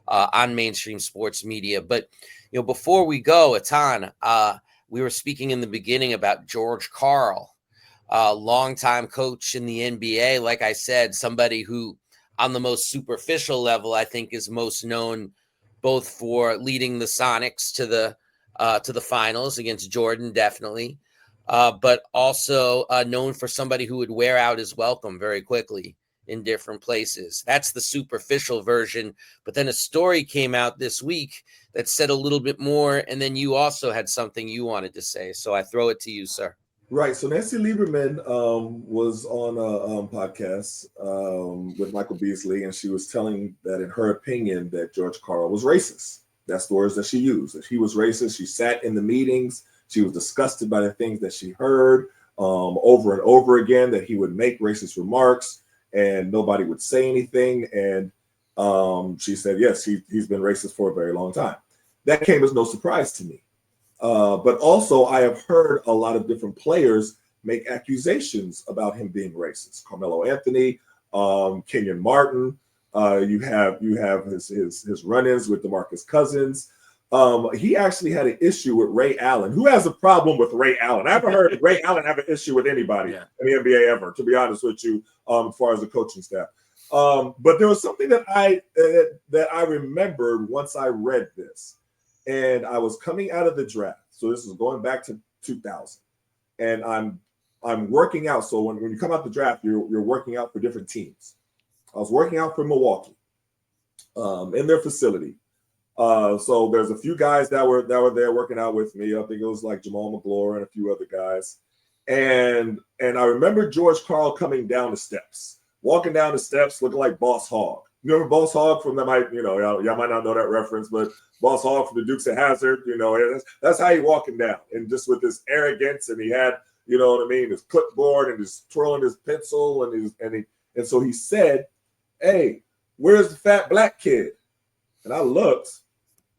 on mainstream sports media. But, before we go, Etan, we were speaking in the beginning about George Karl, longtime coach in the NBA. Like I said, somebody who on the most superficial level, I think is most known both for leading the Sonics to the finals against Jordan, definitely, but also known for somebody who would wear out his welcome very quickly in different places. That's the superficial version. But then a story came out this week that said a little bit more, and then you also had something you wanted to say. So I throw it to you, sir. Right. So Nancy Lieberman was on a podcast with Michael Beasley, and she was telling that, in her opinion, that George Karl was racist. That's the words that she used. That he was racist. She sat in the meetings. She was disgusted by the things that she heard over and over again, that he would make racist remarks and nobody would say anything. And she said, yes, he's been racist for a very long time. That came as no surprise to me. But also, I have heard a lot of different players make accusations about him being racist. Carmelo Anthony, Kenyon Martin. You have his run-ins with DeMarcus Cousins. He actually had an issue with Ray Allen. Who has a problem with Ray Allen? I haven't heard Ray Allen have an issue with anybody in the NBA ever, to be honest with you, as far as the coaching staff. But there was something that I remembered once I read this. And I was coming out of the draft. So this is going back to 2000. And I'm working out. So when you come out the draft, you're working out for different teams. I was working out for Milwaukee in their facility. So there's a few guys that were there working out with me. I think it was like Jamal McGlure and a few other guys. And I remember George Karl coming down the steps, walking down the steps looking like Boss Hogg. You remember Boss Hogg from that? Y'all might not know that reference, but Boss Hogg from the Dukes of Hazzard, that's how he walking down, and just with this arrogance, and he had, his clipboard and just twirling his pencil, and so he said, "Hey, where's the fat black kid?" And I looked.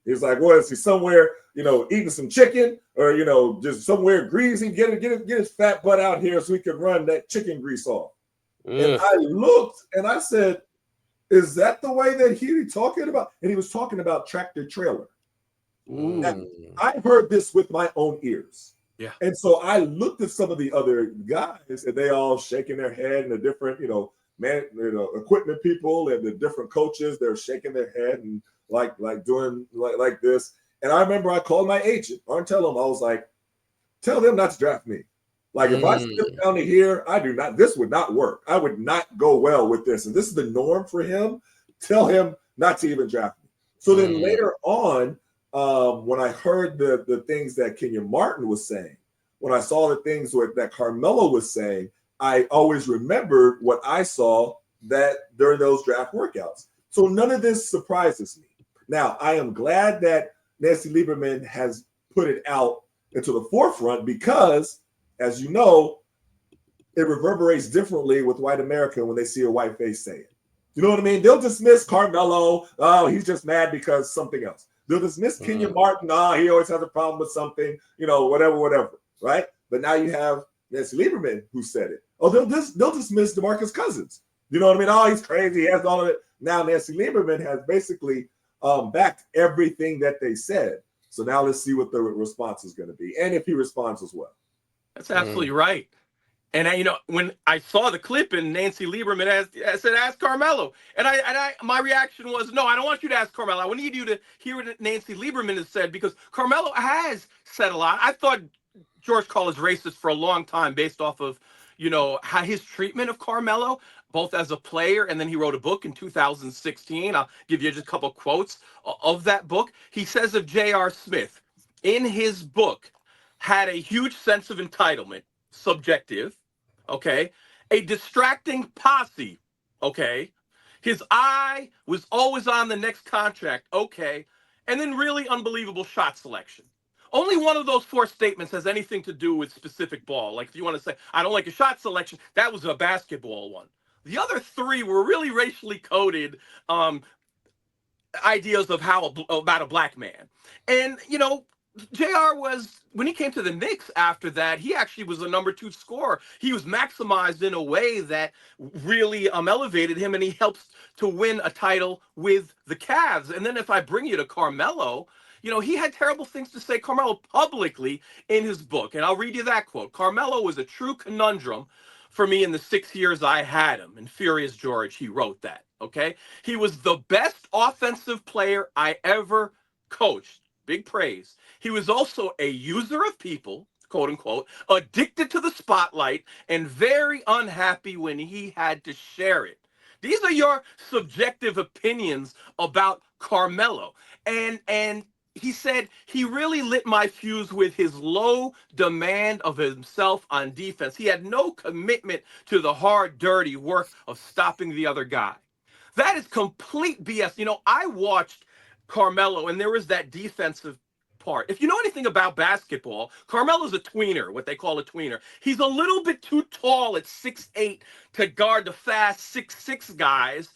He's like, "Well, is he somewhere, eating some chicken, or just somewhere greasy? Get his fat butt out here so he can run that chicken grease off." And I looked and I said, is that the way that he talking about? And he was talking about Tractor Trailer. I've heard this with my own ears. Yeah. And so I looked at some of the other guys, and they all shaking their head, and the different, equipment people and the different coaches, they're shaking their head and like doing like this. And I remember I called my agent. I tell him, I was like, tell them not to draft me. Like, if I sit down to here, this would not work. I would not go well with this. And this is the norm for him. Tell him not to even draft me. So then later on, when I heard the things that Kenyon Martin was saying, when I saw the things that Carmelo was saying, I always remembered what I saw that during those draft workouts. So none of this surprises me. Now, I am glad that Nancy Lieberman has put it out into the forefront because, as you know, it reverberates differently with white America when they see a white face say it. You know what I mean? They'll dismiss Carmelo. Oh, he's just mad because something else. They'll dismiss Kenyon Martin. He always has a problem with something, whatever, right? But now you have Nancy Lieberman who said it. Oh, they'll dismiss DeMarcus Cousins. You know what I mean? Oh, he's crazy. He has all of it. Now Nancy Lieberman has basically backed everything that they said. So now let's see what the response is going to be, and if he responds as well. That's absolutely right. And when I saw the clip and Nancy Lieberman said, "Ask Carmelo," and my reaction was, "No, I don't want you to ask Carmelo. I need you to hear what Nancy Lieberman has said, because Carmelo has said a lot." I thought George Karl is racist for a long time based off of how his treatment of Carmelo, both as a player, and then he wrote a book in 2016. I'll give you just a couple quotes of that book. He says of J.R. Smith in his book, had a huge sense of entitlement, subjective, okay? A distracting posse, okay? His eye was always on the next contract, okay? And then really unbelievable shot selection. Only one of those four statements has anything to do with specific ball. Like, if you want to say, I don't like a shot selection, that was a basketball one. The other three were really racially coded ideas of about a black man. And, JR was, when he came to the Knicks after that, he actually was a number 2 scorer. He was maximized in a way that really elevated him, and he helps to win a title with the Cavs. And then if I bring you to Carmelo, he had terrible things to say, Carmelo, publicly in his book. And I'll read you that quote. Carmelo was a true conundrum for me in the 6 years I had him. In Furious George, he wrote that, okay? He was the best offensive player I ever coached. Big praise. He was also a user of people, quote unquote, addicted to the spotlight, and very unhappy when he had to share it. These are your subjective opinions about Carmelo. And he said he really lit my fuse with his low demand of himself on defense. He had no commitment to the hard, dirty work of stopping the other guy. That is complete BS. I watched Carmelo, and there was that defensive part. If you know anything about basketball, Carmelo's a tweener, what they call a tweener. He's a little bit too tall at 6'8" to guard the fast 6'6" guys,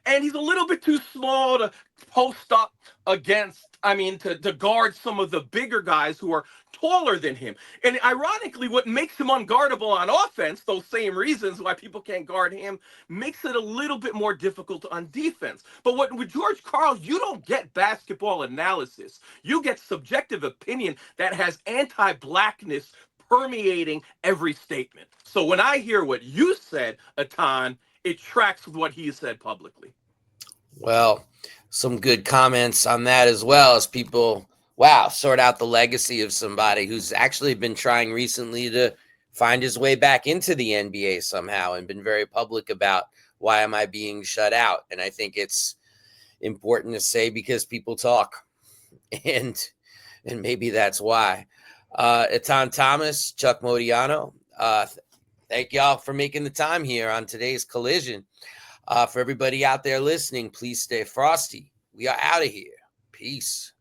and he's a little bit too small to post up to guard some of the bigger guys who are taller than him. And ironically, what makes him unguardable on offense, those same reasons why people can't guard him, makes it a little bit more difficult on defense. But with George Karl, you don't get basketball analysis. You get subjective opinion that has anti-blackness permeating every statement. So when I hear what you said, Etan, it tracks with what he said publicly. Well, some good comments on that as well, as people, sort out the legacy of somebody who's actually been trying recently to find his way back into the NBA somehow and been very public about, why am I being shut out? And I think it's important to say, because people talk, and maybe that's why. Etan Thomas, Chuck Modiano, thank y'all for making the time here on today's Collision. For everybody out there listening, please stay frosty. We are out of here. Peace.